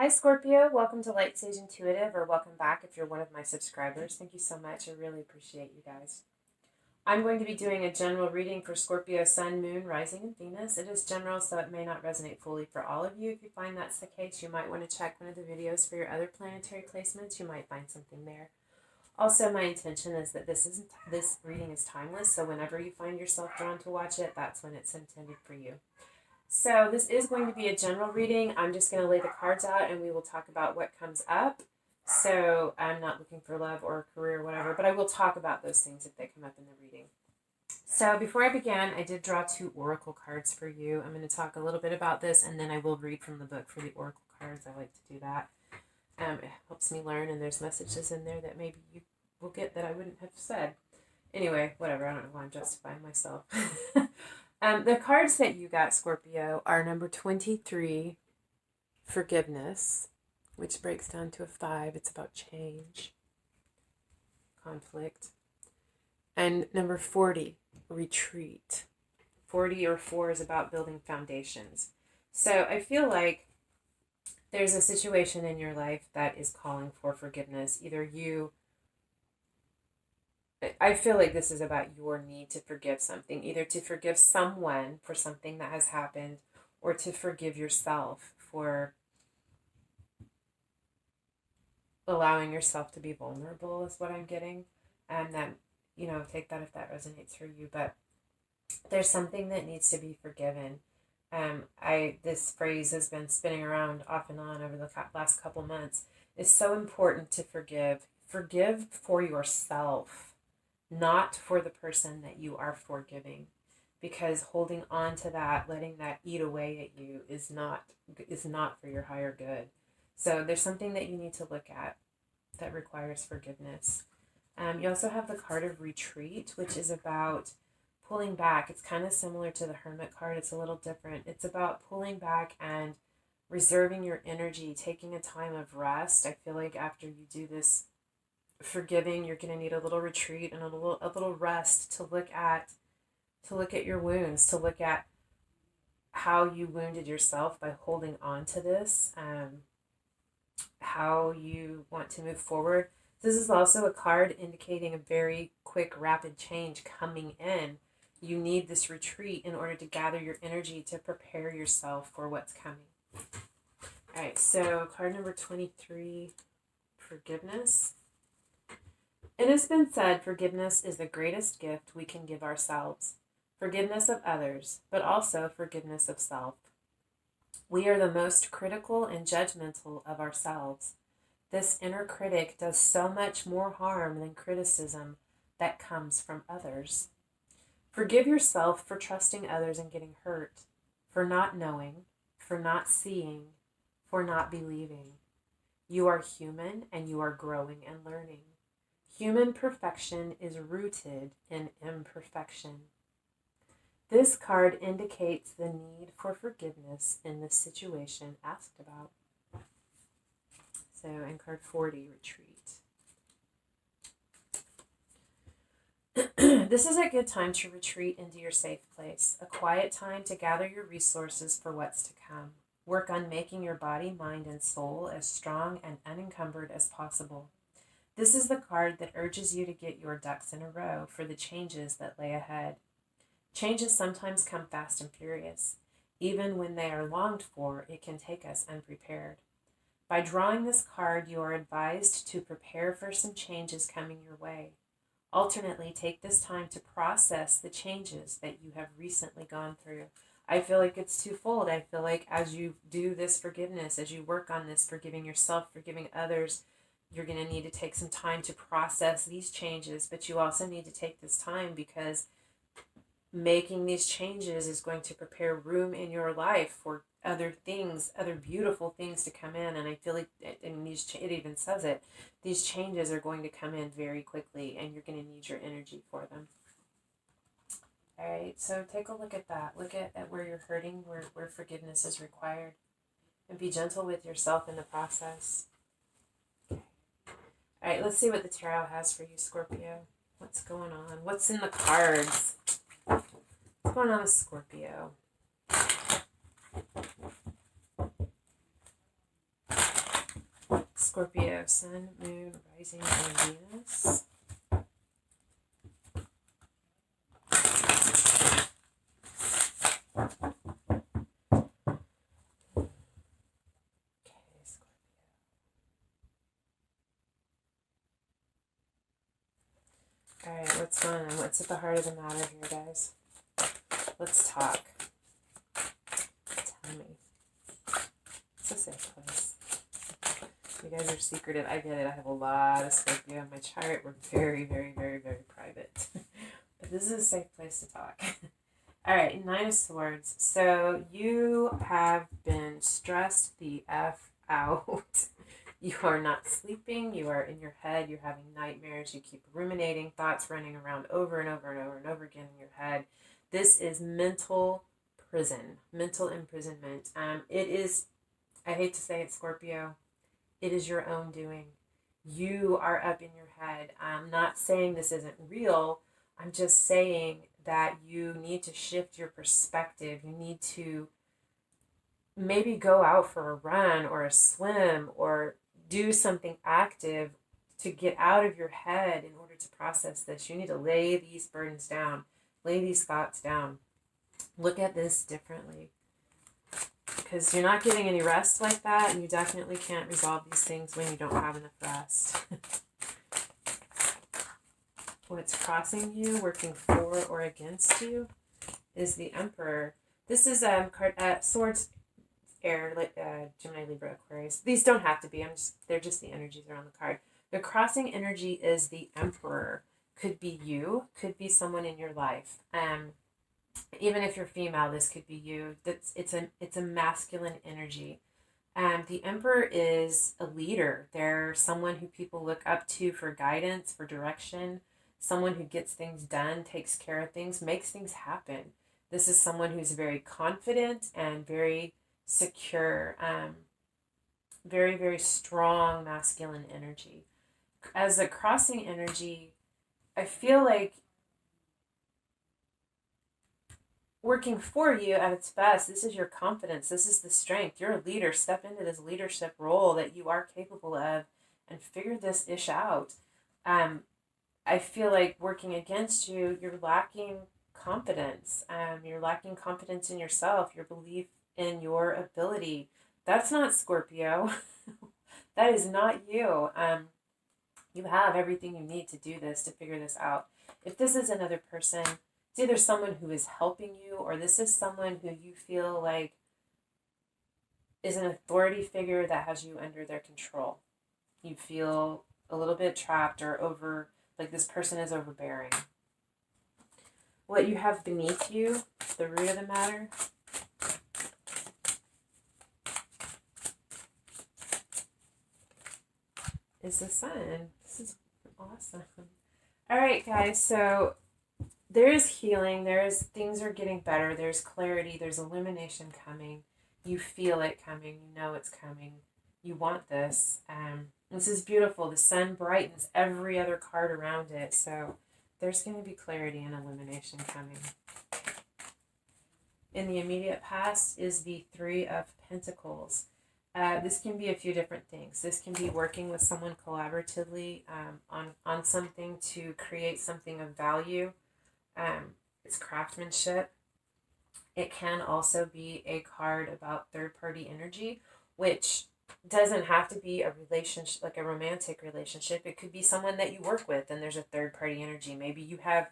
Hi Scorpio, welcome to Light Sage Intuitive, or welcome back if you're one of my subscribers. Thank you so much. I really appreciate you guys. I'm going to be doing a general reading for Scorpio Sun, Moon, Rising, and Venus. It is general, so it may not resonate fully for all of you. If you find that's the case, you might want to check one of the videos for your other planetary placements. You might find something there. Also, my intention is that this reading is timeless, so whenever you find yourself drawn to watch it, that's when it's intended for you. So this is going to be a general reading. I'm just going to lay the cards out and we will talk about what comes up. So I'm not looking for love or career or whatever, but I will talk about those things if they come up in the reading. So before I begin, I did draw 2 oracle cards for you. I'm going to talk a little bit about this and then I will read from the book for the oracle cards. I like to do that. It helps me learn, and there's messages in there that maybe you will get that I wouldn't have said. Anyway, whatever. I don't know why I'm justifying myself. The cards that you got, Scorpio, are number 23, forgiveness, which breaks down to a 5. It's about change, conflict. And number 40, retreat. 40 or 4 is about building foundations. So I feel like there's a situation in your life that is calling for forgiveness. I feel like this is about your need to forgive something, either to forgive someone for something that has happened or to forgive yourself for allowing yourself to be vulnerable is what I'm getting. And that, take that if that resonates for you. But there's something that needs to be forgiven. This phrase has been spinning around off and on over the last couple months. It's so important to forgive. Forgive for yourself, not for the person that you are forgiving, because holding on to that, letting that eat away at you is not for your higher good. So there's something that you need to look at that requires forgiveness. You also have the card of retreat, which is about pulling back. It's kind of similar to the Hermit card. It's a little different. It's about pulling back and reserving your energy, taking a time of rest. I feel like after you do this forgiving, you're going to need a little retreat and a little rest to look at your wounds, to look at how you wounded yourself by holding on to this, how you want to move forward. This is also a card indicating a very quick, rapid change coming in. You need this retreat in order to gather your energy to prepare yourself for what's coming. All right, so card number 23, forgiveness. It has been said forgiveness is the greatest gift we can give ourselves. Forgiveness of others, but also forgiveness of self. We are the most critical and judgmental of ourselves. This inner critic does so much more harm than criticism that comes from others. Forgive yourself for trusting others and getting hurt, for not knowing, for not seeing, for not believing. You are human and you are growing and learning. Human perfection is rooted in imperfection. This card indicates the need for forgiveness in the situation asked about. So, in card 40, retreat. This is a good time to retreat into your safe place, a quiet time to gather your resources for what's to come. Work on making your body, mind, and soul as strong and unencumbered as possible. This is the card that urges you to get your ducks in a row for the changes that lay ahead. Changes sometimes come fast and furious. Even when they are longed for, it can take us unprepared. By drawing this card, you are advised to prepare for some changes coming your way. Alternately, take this time to process the changes that you have recently gone through. I feel like it's twofold. I feel like as you do this forgiveness, as you work on this, forgiving yourself, forgiving others, you're going to need to take some time to process these changes, but you also need to take this time because making these changes is going to prepare room in your life for other things, other beautiful things to come in. And I feel like, it even says it, these changes are going to come in very quickly and you're going to need your energy for them. All right, so take a look at that. Look at where you're hurting, where forgiveness is required, and be gentle with yourself in the process. Okay. All right, let's see what the tarot has for you, Scorpio. What's going on? What's in the cards? What's going on with Scorpio? Scorpio, Sun, Moon, Rising, and Venus. Alright, what's going on? What's at the heart of the matter here, guys? Let's talk. Tell me. It's a safe place. You guys are secretive. I get it. I have a lot of Scorpio in my chart. We're very, very, very, very private. But this is a safe place to talk. Alright, 9 of Swords. So you have been stressed the F out. You are not sleeping. You are in your head. You're having nightmares. You keep ruminating, thoughts running around over and over and over and over again in your head. This is mental prison, mental imprisonment. It is, I hate to say it, Scorpio, it is your own doing. You are up in your head. I'm not saying this isn't real. I'm just saying that you need to shift your perspective. You need to maybe go out for a run or a swim or do something active to get out of your head in order to process this. You need to lay these burdens down, lay these thoughts down. Look at this differently. Because you're not getting any rest like that, and you definitely can't resolve these things when you don't have enough rest. What's crossing you, working for or against you, is the Emperor. This is Swords, Air, Gemini, Libra, Aquarius. These don't have to be. They're just the energies around the card. The crossing energy is the Emperor. Could be you. Could be someone in your life. Even if you're female, this could be you. It's a masculine energy. The Emperor is a leader. They're someone who people look up to for guidance, for direction. Someone who gets things done, takes care of things, makes things happen. This is someone who's very confident and very secure, very, very strong masculine energy. As a crossing energy, I feel like working for you at its best, this is your confidence, this is the strength. You're a leader. Step into this leadership role that you are capable of and figure this ish out. I feel like working against you, you're lacking confidence. You're lacking confidence in yourself, your belief in your ability. That's not Scorpio. That is not you. You have everything you need to do this, to figure this out. If this is another person, it's either someone who is helping you, or this is someone who you feel like is an authority figure that has you under their control. You feel a little bit trapped or over, like this person is overbearing. What you have beneath you, the root of the matter, is the Sun. This is awesome. All right, guys, so there is healing. Things are getting better. There's clarity. There's illumination coming. You feel it coming. You know it's coming. You want this. This is beautiful. The sun brightens every other card around it. So there's going to be clarity and illumination coming. In the immediate past is the Three of Pentacles. This can be a few different things. This can be working with someone collaboratively on something to create something of value. It's craftsmanship. It can also be a card about third-party energy, which doesn't have to be a relationship, like a romantic relationship. It could be someone that you work with and there's a third-party energy. Maybe you have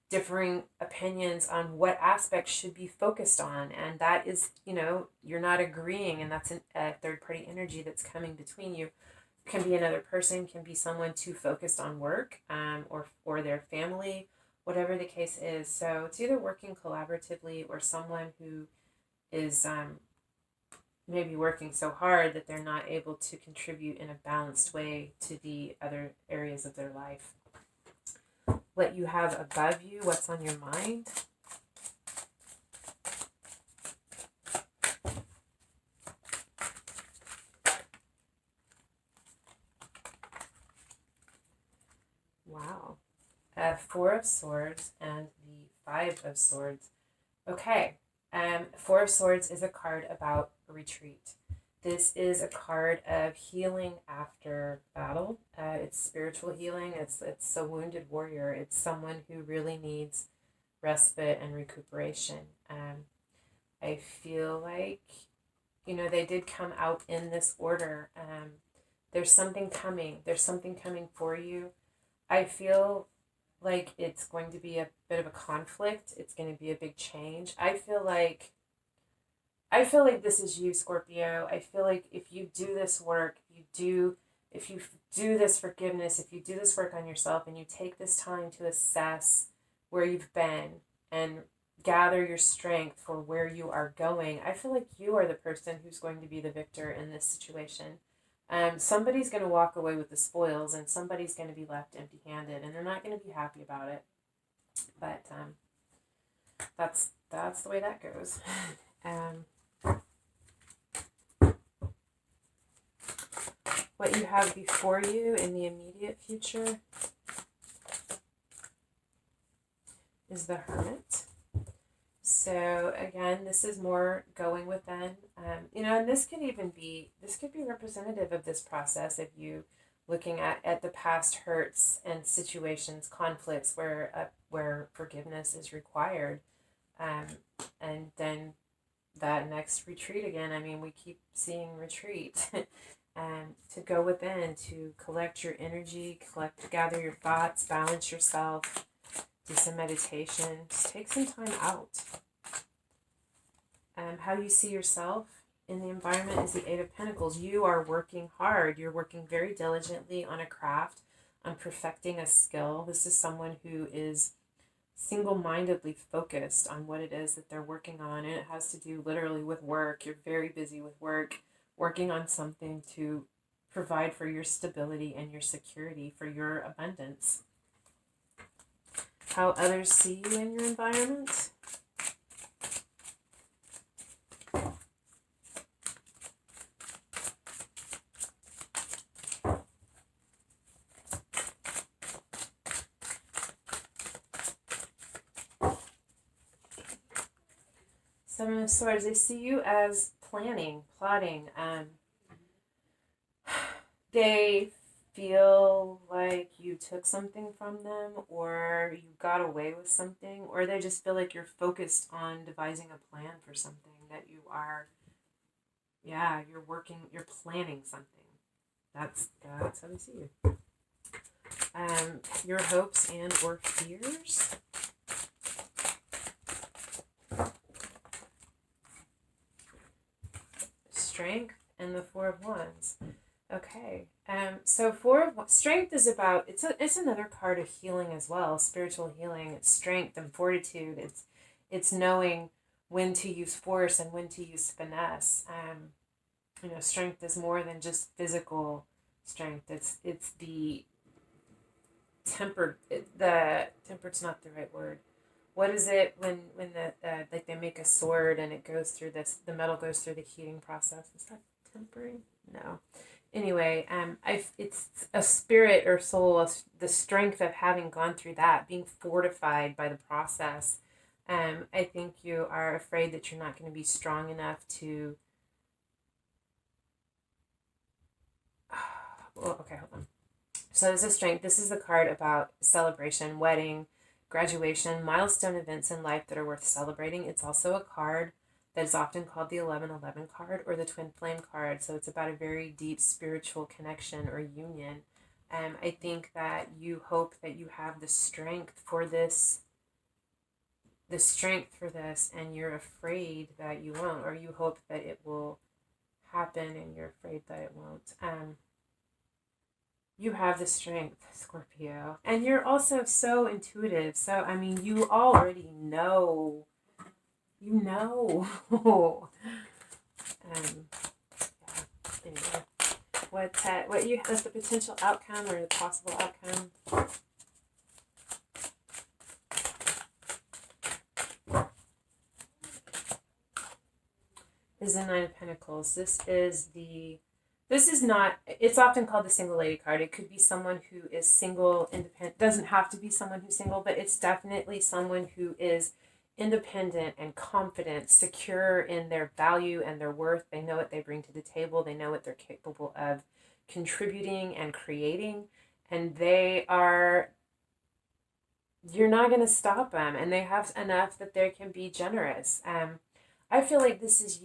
differing opinions on what aspects should be focused on, and that is, you're not agreeing, and that's a third-party energy that's coming between you. Can be another person, can be someone too focused on work, or their family, whatever the case is. So it's either working collaboratively or someone who is maybe working so hard that they're not able to contribute in a balanced way to the other areas of their life. What you have above you, what's on your mind. Wow. Four of Swords and the Five of Swords. Okay. Four of Swords is a card about retreat. This is a card of healing after battle. It's spiritual healing. It's a wounded warrior. It's someone who really needs respite and recuperation. I feel like, they did come out in this order. There's something coming. There's something coming for you. I feel like it's going to be a bit of a conflict. It's going to be a big change. I feel like this is you, Scorpio. I feel like if you do this work, if you do this forgiveness, if you do this work on yourself and you take this time to assess where you've been and gather your strength for where you are going, I feel like you are the person who's going to be the victor in this situation. Somebody's going to walk away with the spoils and somebody's going to be left empty handed and they're not going to be happy about it. But that's the way that goes. What you have before you in the immediate future is the Hermit. So again, this is more going within, and this could be representative of this process of you looking at the past hurts and situations, conflicts where forgiveness is required, and then that next retreat again. I mean, we keep seeing retreat. To go within, to collect your energy, gather your thoughts, balance yourself, do some meditation, just take some time out. How you see yourself in the environment is the Eight of Pentacles. You are working hard. You're working very diligently on a craft, on perfecting a skill. This is someone who is single-mindedly focused on what it is that they're working on, and it has to do literally with work. You're very busy with work, working on something to provide for your stability and your security, for your abundance. How others see you in your environment. Seven of Swords, they see you as planning, plotting. They feel like you took something from them, or you got away with something, or they just feel like you're focused on devising a plan for something, that you are, you're planning something. That's how they see you. Your hopes and or fears. Strength and the Four of Wands. Okay. So Strength is about, it's another card of healing as well, spiritual healing. It's strength and fortitude. It's knowing when to use force and when to use finesse. Strength is more than just physical strength. It's the tempered's not the right word. What is it when like they make a sword and it goes through the metal goes through the heating process? Is that tempering? No. Anyway, it's a spirit or soul, the strength of having gone through that, being fortified by the process. I think you are afraid that you're not going to be strong enough to. Well, okay, hold on. So this is strength. This is the card about celebration, wedding, graduation, milestone events in life that are worth celebrating. It's also a card that is often called the 1111 card or the twin flame card. So it's about a very deep spiritual connection or union. I think that you hope that you have the strength for this, and you're afraid that you won't, or you hope that it will happen and you're afraid that it won't. You have the strength, Scorpio. And you're also so intuitive. So, I mean, you already know. You know. Anyway. What's the potential outcome or the possible outcome? Is the Nine of Pentacles. It's often called the single lady card. It could be someone who is single, independent. Doesn't have to be someone who's single, but it's definitely someone who is independent and confident, secure in their value and their worth. They know what they bring to the table. They know what they're capable of contributing and creating. And you're not going to stop them. And they have enough that they can be generous. I feel like this is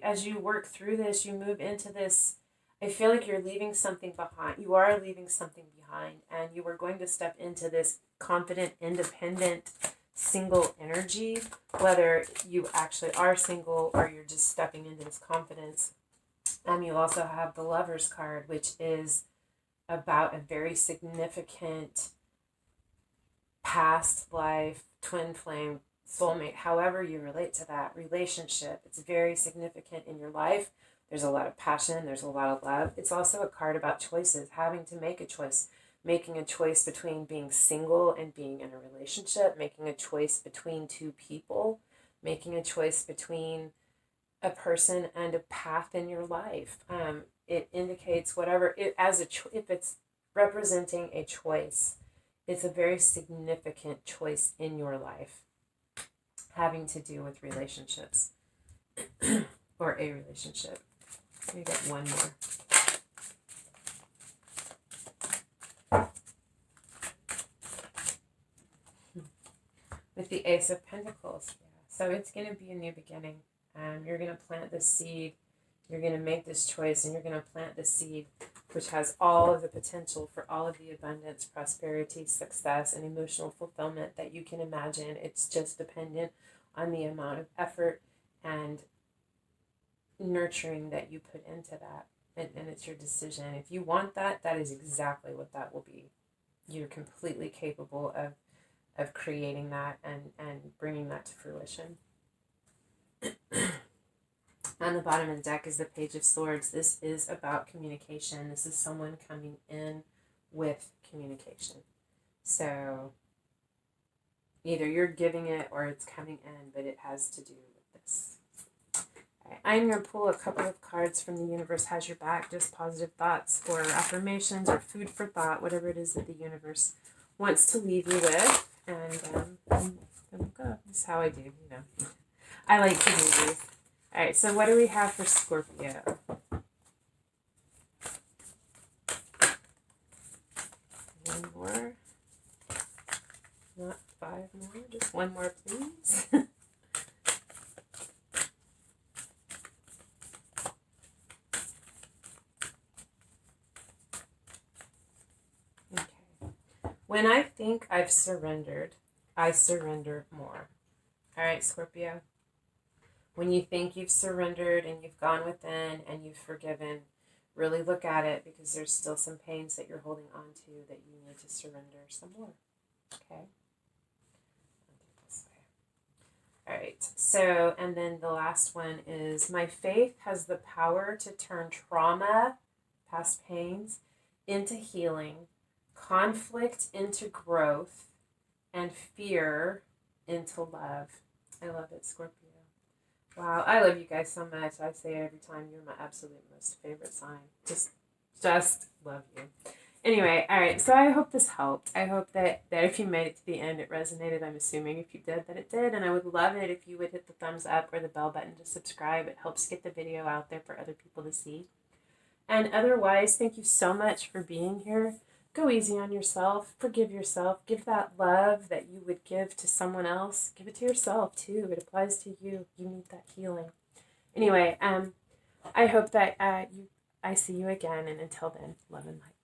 as you work through this, you move into this. I feel like you're leaving something behind. You are leaving something behind, and you are going to step into this confident, independent, single energy, whether you actually are single or you're just stepping into this confidence. You also have the Lover's card, which is about a very significant past life, twin flame, soulmate, however you relate to that relationship. It's very significant in your life. There's a lot of passion. There's a lot of love. It's also a card about choices, having to make a choice, making a choice between being single and being in a relationship, making a choice between two people, making a choice between a person and a path in your life. It indicates whatever, if it's representing a choice, it's a very significant choice in your life having to do with relationships or a relationship. Let me get one more. With the Ace of Pentacles. Yeah. So it's going to be a new beginning. You're going to plant the seed. You're going to make this choice, and you're going to plant the seed, which has all of the potential for all of the abundance, prosperity, success, and emotional fulfillment that you can imagine. It's just dependent on the amount of effort and nurturing that you put into that. And it's your decision. If you want that, that is exactly what that will be. You're completely capable of creating that and bringing that to fruition. On the bottom of the deck is the Page of Swords. This is about communication. This is someone coming in with communication. So either you're giving it or it's coming in, but it has to do with this. Right, I'm going to pull a couple of cards from the universe has your back, just positive thoughts or affirmations or food for thought, whatever it is that the universe wants to leave you with. And then we'll go. This is how I do, I like to do these. All right, so what do we have for Scorpio? One more. Not 5 more, just one more, please. Okay. When I think I've surrendered, I surrender more. All right, Scorpio. When you think you've surrendered and you've gone within and you've forgiven, really look at it, because there's still some pains that you're holding on to that you need to surrender some more. Okay? I'll do it this way. All right. So, and then the last one is, my faith has the power to turn trauma, past pains, into healing, conflict into growth, and fear into love. I love it, Scorpio. Wow, I love you guys so much. I say it every time, you're my absolute most favorite sign. Just love you. Anyway, all right, so I hope this helped. I hope that if you made it to the end, it resonated. I'm assuming if you did, that it did. And I would love it if you would hit the thumbs up or the bell button to subscribe. It helps get the video out there for other people to see. And otherwise, thank you so much for being here. Go easy on yourself. Forgive yourself. Give that love that you would give to someone else. Give it to yourself, too. It applies to you. You need that healing. Anyway, I hope that I see you again. And until then, love and light.